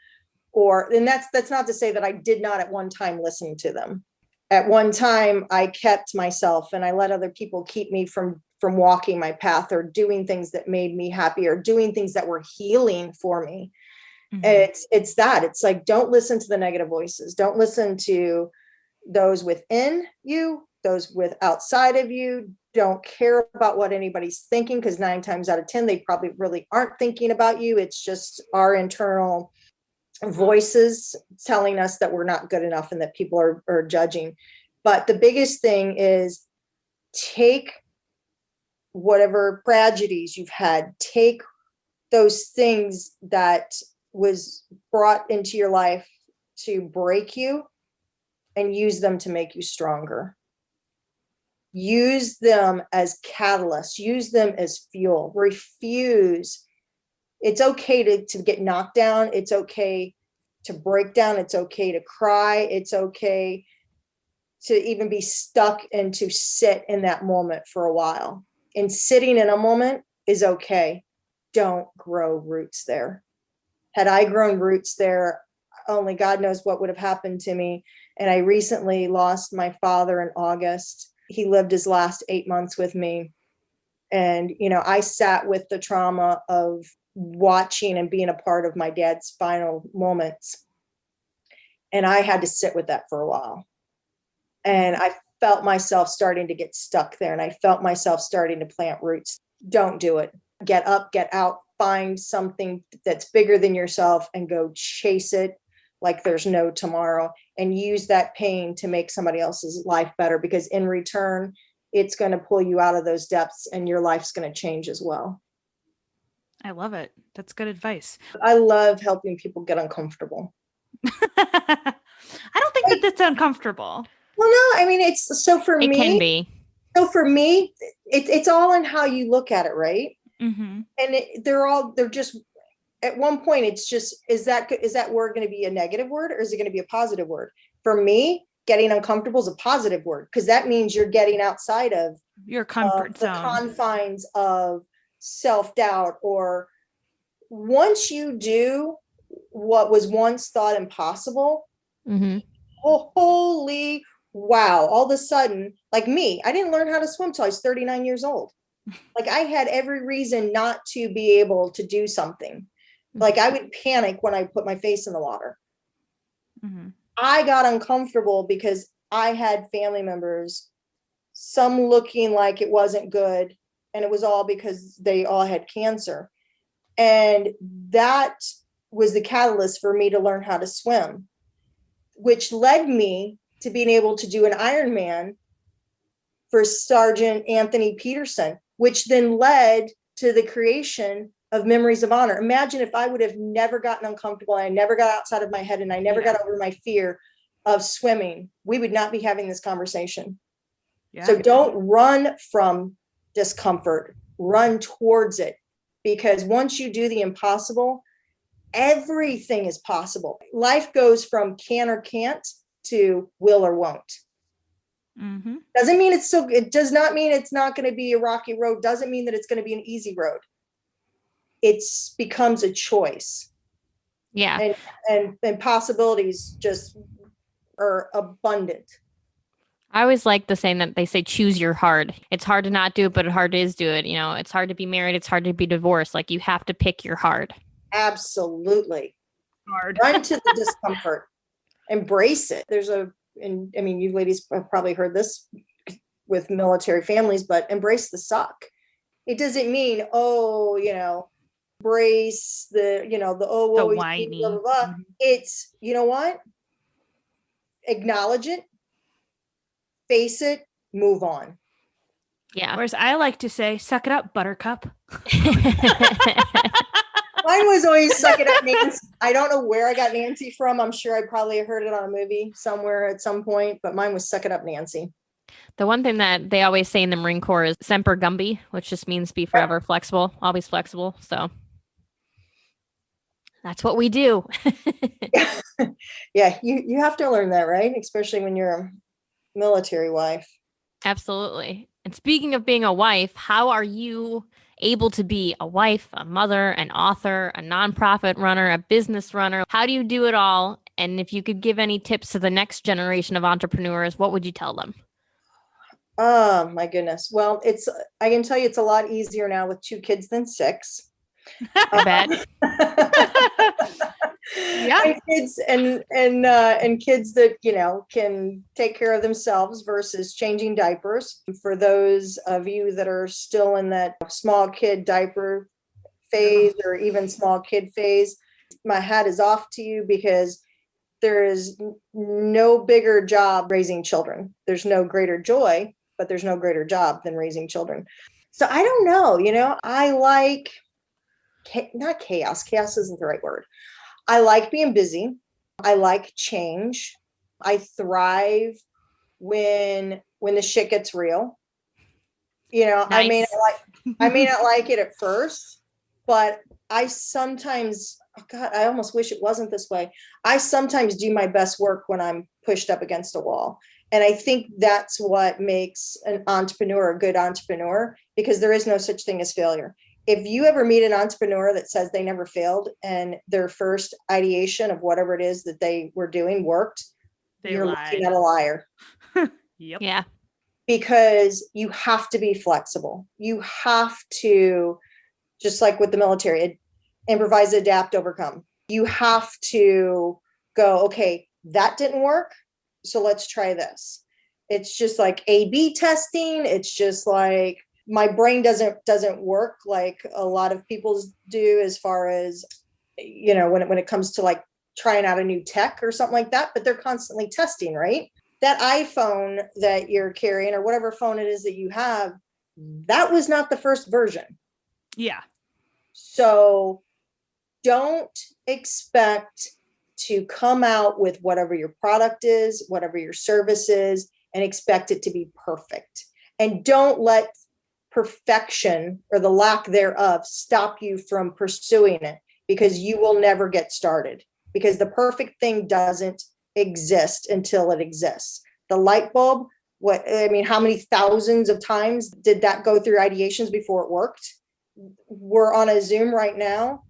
Speaker 3: and that's not to say that I did not at one time listen to them. At one time, I kept myself, and I let other people keep me from walking my path, or doing things that made me happy, or doing things that were healing for me. It's that. It's like, don't listen to the negative voices. Don't listen to those within you, those with outside of you. Don't care about what anybody's thinking, because 9 times out of 10, they probably really aren't thinking about you. It's just our internal voices telling us that we're not good enough and that people are judging. But the biggest thing is, take whatever tragedies you've had, take those things that was brought into your life to break you, and use them to make you stronger. Use them as catalysts, use them as fuel. Refuse. It's okay to get knocked down. It's okay to break down. It's okay to cry. It's okay to even be stuck and to sit in that moment for a while. And sitting in a moment is okay. Don't grow roots there. Had I grown roots there, only God knows what would have happened to me. And I recently lost my father in August. He lived his last 8 months with me. And, I sat with the trauma of watching and being a part of my dad's final moments. And I had to sit with that for a while. And I felt myself starting to get stuck there. And I felt myself starting to plant roots. Don't do it. Get up, get out, find something that's bigger than yourself and go chase it like there's no tomorrow, and use that pain to make somebody else's life better, because in return, it's going to pull you out of those depths and your life's going to change as well.
Speaker 2: I love it. That's good advice.
Speaker 3: I love helping people get uncomfortable.
Speaker 2: I don't think that that's uncomfortable.
Speaker 3: Well, no, I mean, it's
Speaker 1: It can be.
Speaker 3: So for me, it's all in how you look at it, right?
Speaker 2: Mm-hmm.
Speaker 3: And they're just, at one point, it's just, is that word going to be a negative word, or is it going to be a positive word? For me, getting uncomfortable is a positive word, because that means you're getting outside of
Speaker 2: your comfort zone,
Speaker 3: the confines of self-doubt. Or once you do what was once thought impossible, holy wow, all of a sudden, like me, I didn't learn how to swim till I was 39 years old. Like, I had every reason not to be able to do something. Like, I would panic when I put my face in the water. I got uncomfortable because I had family members, some looking like it wasn't good, and it was all because they all had cancer. And that was the catalyst for me to learn how to swim, which led me to being able to do an Ironman for Sergeant Anthony Peterson, which then led to the creation of Memories of Honor. Imagine if I would have never gotten uncomfortable, and I never got outside of my head, and I never got over my fear of swimming, we would not be having this conversation. So don't run from discomfort, run towards it, because once you do the impossible, everything is possible. Life goes from can or can't to will or won't. Doesn't mean it does not mean it's not going to be a rocky road. Doesn't mean that it's going to be an easy road. It becomes a choice.
Speaker 1: Yeah.
Speaker 3: And possibilities just are abundant.
Speaker 1: I always like the saying that they say, choose your hard. It's hard to not do it, but it's hard is do it. It's hard to be married. It's hard to be divorced. Like, you have to pick your hard.
Speaker 3: Absolutely.
Speaker 2: Hard.
Speaker 3: Run to the discomfort. Embrace it. You ladies have probably heard this with military families, but embrace the suck. It doesn't mean, embrace the
Speaker 2: whiny.
Speaker 3: Blah, blah, blah. It's, you know what? Acknowledge it, face it, move on.
Speaker 1: Yeah.
Speaker 2: Whereas I like to say, suck it up, buttercup.
Speaker 3: Mine was always suck it up, Nancy. I don't know where I got Nancy from. I'm sure I probably heard it on a movie somewhere at some point, but mine was suck it up, Nancy.
Speaker 1: The one thing that they always say in the Marine Corps is semper gumby, which just means be forever flexible, always flexible. So that's what we do.
Speaker 3: Yeah, you have to learn that, right? Especially when you're a military wife.
Speaker 1: Absolutely. And speaking of being a wife, how are you able to be a wife, a mother, an author, a nonprofit runner, a business runner? How do you do it all? And if you could give any tips to the next generation of entrepreneurs, what would you tell them?
Speaker 3: Oh my goodness. Well, I can tell you it's a lot easier now with 2 kids than 6.
Speaker 1: I bet.
Speaker 2: Yeah.
Speaker 3: And kids and kids that, you know, can take care of themselves versus changing diapers. For those of you that are still in that small kid diaper phase or even small kid phase, my hat is off to you, because there is no bigger job raising children. There's no greater joy, but there's no greater job than raising children. So I don't know, you know, I like not chaos. Chaos isn't the right word. I like being busy. I like change. I thrive when the shit gets real. You know,
Speaker 1: Nice.
Speaker 3: I may not like it at first, but I sometimes, oh God, I almost wish it wasn't this way. I sometimes do my best work when I'm pushed up against a wall. And I think that's what makes an entrepreneur a good entrepreneur, because there is no such thing as failure. If you ever meet an entrepreneur that says they never failed and their first ideation of whatever it is that they were doing worked, you're looking at a liar.
Speaker 2: Yep.
Speaker 1: Yeah.
Speaker 3: Because you have to be flexible. You have to, just like with the military, improvise, adapt, overcome. You have to go, okay, that didn't work, so let's try this. It's just like A/B testing. It's just like my brain doesn't work like a lot of people's do, as far as, you know, when it comes to like trying out a new tech or something like that, but they're constantly testing, right? That iPhone that you're carrying, or whatever phone it is that you have, that was not the first version.
Speaker 2: Yeah.
Speaker 3: So don't expect to come out with whatever your product is, whatever your service is, and expect it to be perfect. And don't let perfection or the lack thereof stop you from pursuing it, because you will never get started, because the perfect thing doesn't exist until it exists. The light bulb, how many thousands of times did that go through ideations before it worked? We're on a Zoom right now.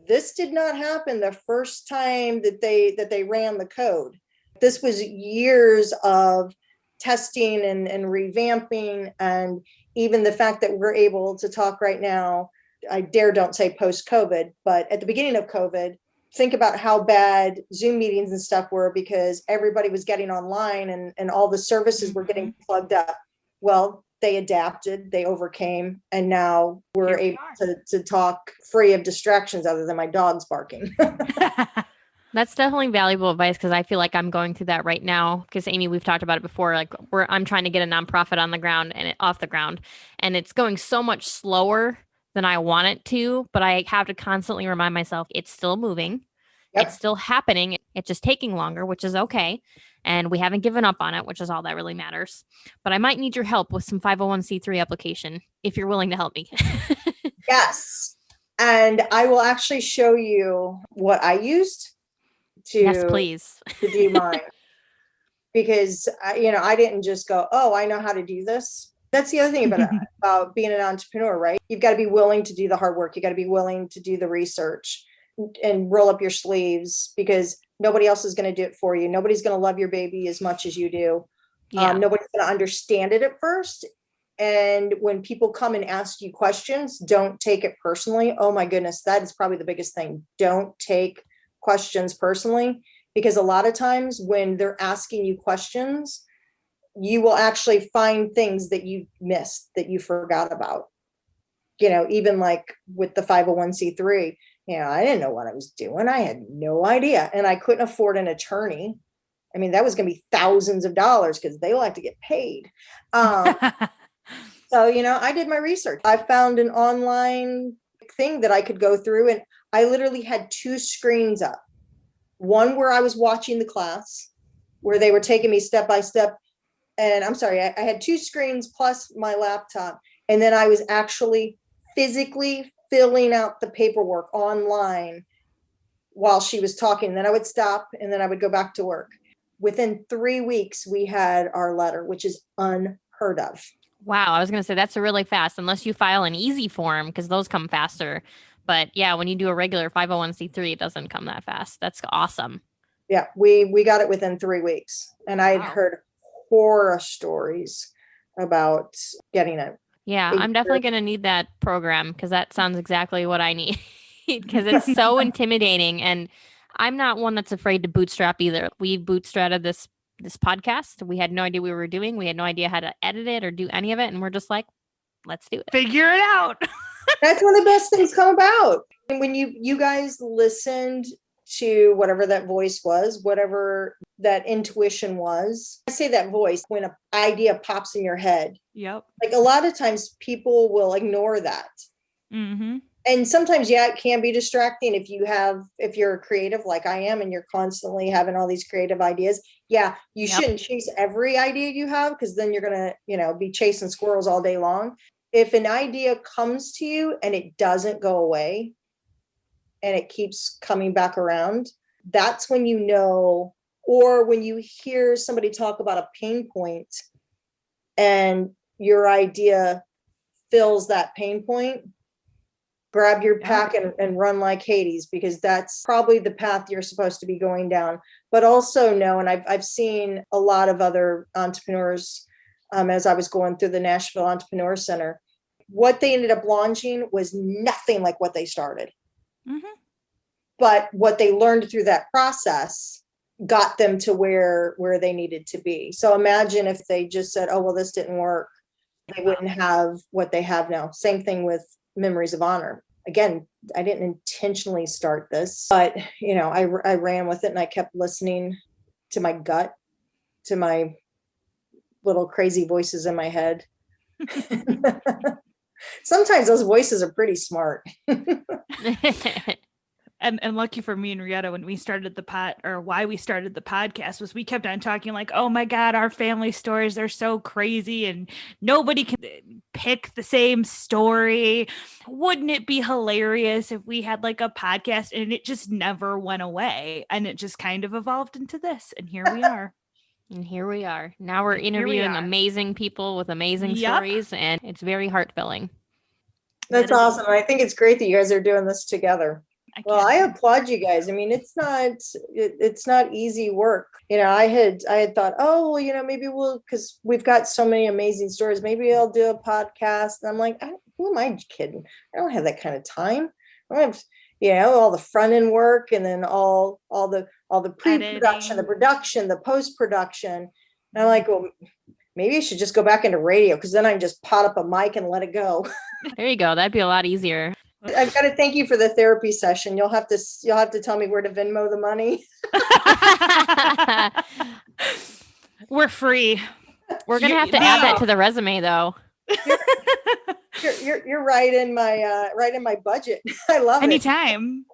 Speaker 3: This did not happen the first time that they ran the code. This was years of testing and revamping, and even the fact that we're able to talk right now, I dare don't say post-COVID, but at the beginning of COVID, think about how bad Zoom meetings and stuff were, because everybody was getting online and all the services were getting plugged up. Well, they adapted, they overcame, and now we're able to talk free of distractions other than my dog's barking.
Speaker 1: That's definitely valuable advice, because I feel like I'm going through that right now. Because Amy, we've talked about it before. Like I'm trying to get a nonprofit on the ground and off the ground, and it's going so much slower than I want it to. But I have to constantly remind myself it's still moving, it's still happening. It's just taking longer, which is okay, and we haven't given up on it, which is all that really matters. But I might need your help with some 501c3 application if you're willing to help me.
Speaker 3: Yes, and I will actually show you what I used
Speaker 1: Yes, please.
Speaker 3: to do mine, because I didn't just go, oh, I know how to do this. That's the other thing about being an entrepreneur, right? You've got to be willing to do the hard work. You got to be willing to do the research and roll up your sleeves, because nobody else is going to do it for you. Nobody's going to love your baby as much as you do.
Speaker 1: Yeah.
Speaker 3: Nobody's going to understand it at first. And when people come and ask you questions, don't take it personally. Oh my goodness, that is probably the biggest thing. Don't take questions personally, because a lot of times when they're asking you questions, you will actually find things that you missed, that you forgot about. Even like with the 501c3, I didn't know what I was doing. I had no idea. And I couldn't afford an attorney. I mean, that was going to be thousands of dollars, because they like to get paid. So, I did my research. I found an online thing that I could go through, and I literally had two screens up. One where I was watching the class, where they were taking me step by step. And I'm sorry, I had two screens plus my laptop. And then I was actually physically filling out the paperwork online while she was talking. And then I would stop, and then I would go back to work. Within 3 weeks, we had our letter, which is unheard of.
Speaker 1: Wow, I was going to say that's really fast, unless you file an easy form, because those come faster. But yeah, when you do a regular 501c3, it doesn't come that fast. That's awesome.
Speaker 3: Yeah, we got it within 3 weeks. And I had heard horror stories about getting it.
Speaker 1: Yeah, I'm definitely going to need that program because that sounds exactly what I need because it's so intimidating and I'm not one that's afraid to bootstrap either. We bootstrapped this podcast. We had no idea what we were doing. We had no idea how to edit it or do any of it and we're just like, let's do it.
Speaker 2: Figure it out.
Speaker 3: That's when the best things come about. And when you guys listened to whatever that voice was, whatever that intuition was, I say that voice when an idea pops in your head.
Speaker 2: Yep.
Speaker 3: Like a lot of times people will ignore that.
Speaker 2: Mm-hmm.
Speaker 3: And sometimes, yeah, it can be distracting if you're a creative like I am and you're constantly having all these creative ideas. Yeah, you shouldn't chase every idea you have because then you're going to, be chasing squirrels all day long. If an idea comes to you and it doesn't go away and it keeps coming back around, that's when you know, or when you hear somebody talk about a pain point and your idea fills that pain point, grab your pack and run like Hades, because that's probably the path you're supposed to be going down. But also know, and I've seen a lot of other entrepreneurs as I was going through the Nashville Entrepreneur Center, what they ended up launching was nothing like what they started.
Speaker 2: Mm-hmm.
Speaker 3: But what they learned through that process got them to where they needed to be. So imagine if they just said, oh, well, this didn't work. They wouldn't have what they have now. Same thing with Memories of Honor. Again, I didn't intentionally start this, but I ran with it and I kept listening to my gut, to my little crazy voices in my head. Sometimes those voices are pretty smart.
Speaker 2: And lucky for me and Rietta, when we started why we started the podcast was we kept on talking like, oh my God, our family stories are so crazy and nobody can pick the same story. Wouldn't it be hilarious if we had like a podcast? And it just never went away. And it just kind of evolved into this. And here we are.
Speaker 1: And here we are. Now we're interviewing amazing people with amazing stories, and it's very heart-filling.
Speaker 3: That's awesome. I think it's great that you guys are doing this together. Well, I applaud you guys. I mean, it's not easy work. I had thought, oh, well, maybe because we've got so many amazing stories, maybe I'll do a podcast. And I'm like, who am I kidding? I don't have that kind of time. I don't have, all the front end work and then all the pre-production, the production, the post-production. And I'm like, well, maybe I should just go back into radio because then I can just pot up a mic and let it go.
Speaker 1: There you go. That'd be a lot easier.
Speaker 3: I've got to thank you for the therapy session. You'll have to tell me where to Venmo the money.
Speaker 2: We're free.
Speaker 1: We're gonna have to add that to the resume, though.
Speaker 3: You're right in my budget. I love
Speaker 2: Anytime.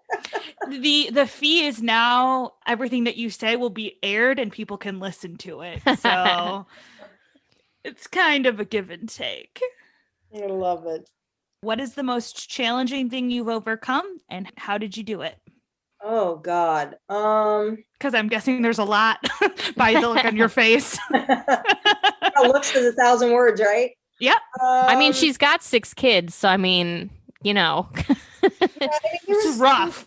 Speaker 2: The fee is now everything that you say will be aired and people can listen to it. So it's kind of a give and take.
Speaker 3: I love it.
Speaker 2: What is the most challenging thing you've overcome and how did you do it?
Speaker 3: Oh God.
Speaker 2: Because I'm guessing there's a lot by the look on your face.
Speaker 3: Looks is 1,000 words, right?
Speaker 2: Yep.
Speaker 1: I mean, she's got 6 kids, so I mean,
Speaker 2: It's rough.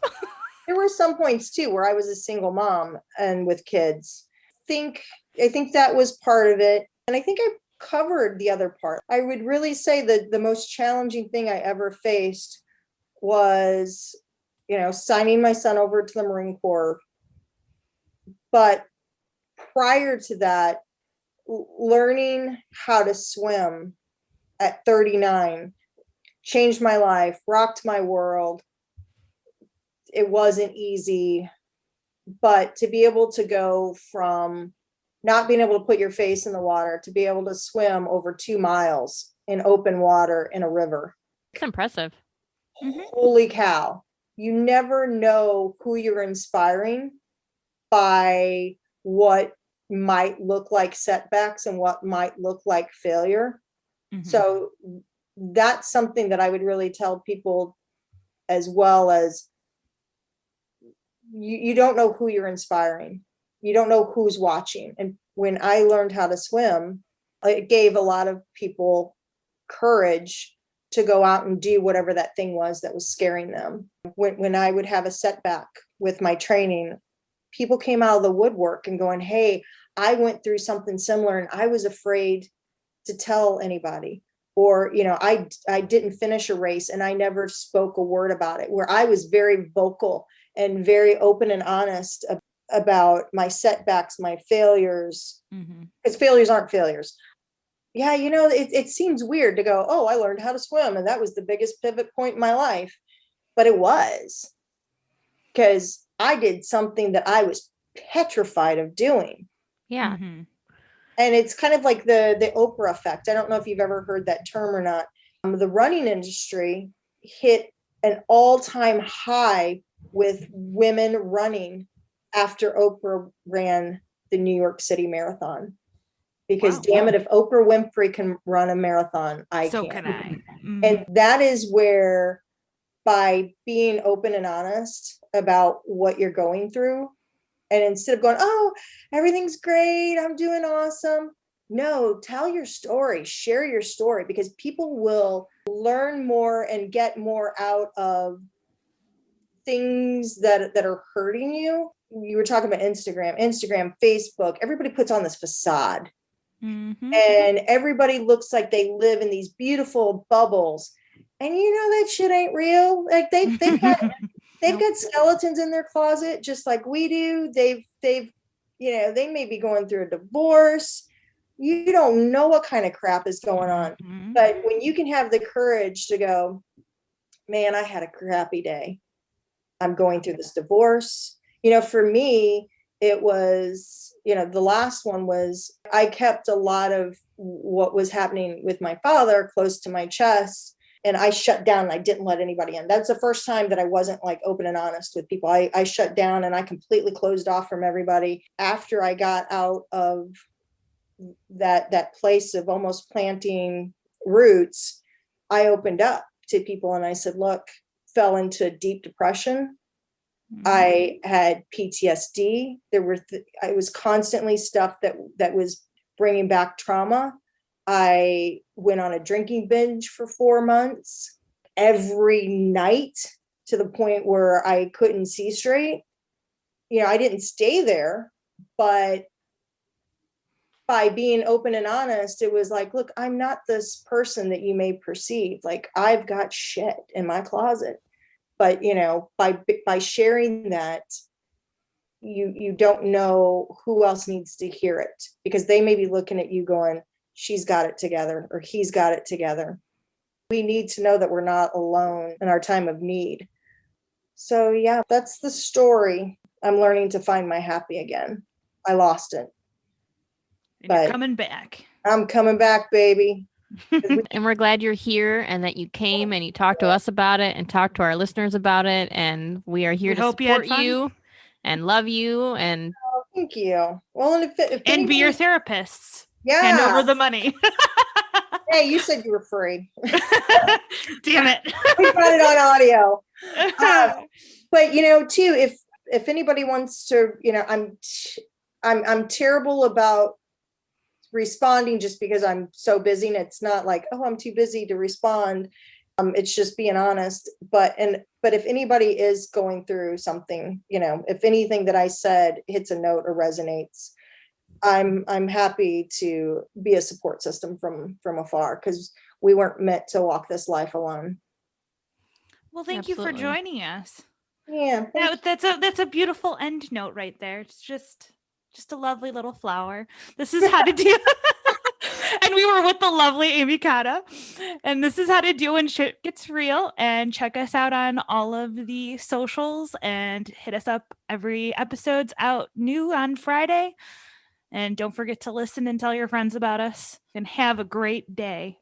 Speaker 3: There were some points too where I was a single mom and with kids. I think that was part of it. And I think I covered the other part. I would really say that the most challenging thing I ever faced was, signing my son over to the Marine Corps. But prior to that, learning how to swim at 39 changed my life, rocked my world. It wasn't easy, but to be able to go from not being able to put your face in the water to be able to swim over 2 miles in open water in a river.
Speaker 1: It's impressive.
Speaker 3: Holy cow. You never know who you're inspiring by what might look like setbacks and what might look like failure. Mm-hmm. So that's something that I would really tell people, as well as you don't know who you're inspiring. You don't know who's watching. And when I learned how to swim, it gave a lot of people courage to go out and do whatever that thing was that was scaring them. When I would have a setback with my training, people came out of the woodwork and going, hey, I went through something similar and I was afraid to tell anybody. or, I didn't finish a race and I never spoke a word about it, where I was very vocal and very open and honest about my setbacks, my failures, because failures aren't failures. Yeah, it seems weird to go, oh, I learned how to swim and that was the biggest pivot point in my life. But it was, because I did something that I was petrified of doing.
Speaker 1: Yeah.
Speaker 3: And it's kind of like the Oprah effect. I don't know if you've ever heard that term or not. The running industry hit an all-time high with women running after Oprah ran the New York City Marathon. Because damn it, if Oprah Winfrey can run a marathon,
Speaker 2: So
Speaker 3: can.
Speaker 2: can I.
Speaker 3: And that is where, by being open and honest about what you're going through, and instead of going, oh, everything's great, I'm doing awesome. No, tell your story, share your story, because people will learn more and get more out of things that are hurting you. You were talking about Instagram, Facebook, everybody puts on this facade. And everybody looks like they live in these beautiful bubbles. And that shit ain't real. Like they've got skeletons in their closet just like we do. They've they may be going through a divorce. You don't know what kind of crap is going on. But when you can have the courage to go, man, I had a crappy day. I'm going through this divorce. For me, it was, the last one was, I kept a lot of what was happening with my father close to my chest, and I shut down and I didn't let anybody in. That's the first time that I wasn't like open and honest with people. I shut down and I completely closed off from everybody. After I got out of that place of almost planting roots, I opened up to people and I said, look, fell into deep depression. I had PTSD. I was constantly stuff that was bringing back trauma. I went on a drinking binge for 4 months every night, to the point where I couldn't see straight. I didn't stay there, but by being open and honest, it was like, look, I'm not this person that you may perceive. Like, I've got shit in my closet. But by sharing that, you don't know who else needs to hear it, because they may be looking at you going, she's got it together, or he's got it together. We need to know that we're not alone in our time of need. So yeah, that's the story. I'm learning to find my happy again. I lost it.
Speaker 2: And you're coming back.
Speaker 3: I'm coming back, baby.
Speaker 1: And we're glad you're here and that you came and you talked to us about it and talked to our listeners about it. And we are here to support you and love you. And
Speaker 3: thank you. Well, and if
Speaker 2: anybody, be your therapists.
Speaker 3: Yeah.
Speaker 2: Hand over the money.
Speaker 3: Hey, you said you were free.
Speaker 2: Damn it.
Speaker 3: We got it on audio. But too, if anybody wants to, I'm terrible about responding just because I'm so busy, and it's not like, oh, I'm too busy to respond. It's just being honest. But if anybody is going through something, if anything that I said hits a note or resonates, I'm happy to be a support system from afar, because we weren't meant to walk this life alone.
Speaker 2: Well, thank you for joining us.
Speaker 3: Yeah,
Speaker 2: that's a beautiful end note right there. It's just a lovely little flower. This is how to do. And we were with the lovely Amy Cotta, and this is how to do when shit gets real. And check us out on all of the socials, and hit us up. Every episode's out new on Friday. And don't forget to listen and tell your friends about us, and have a great day.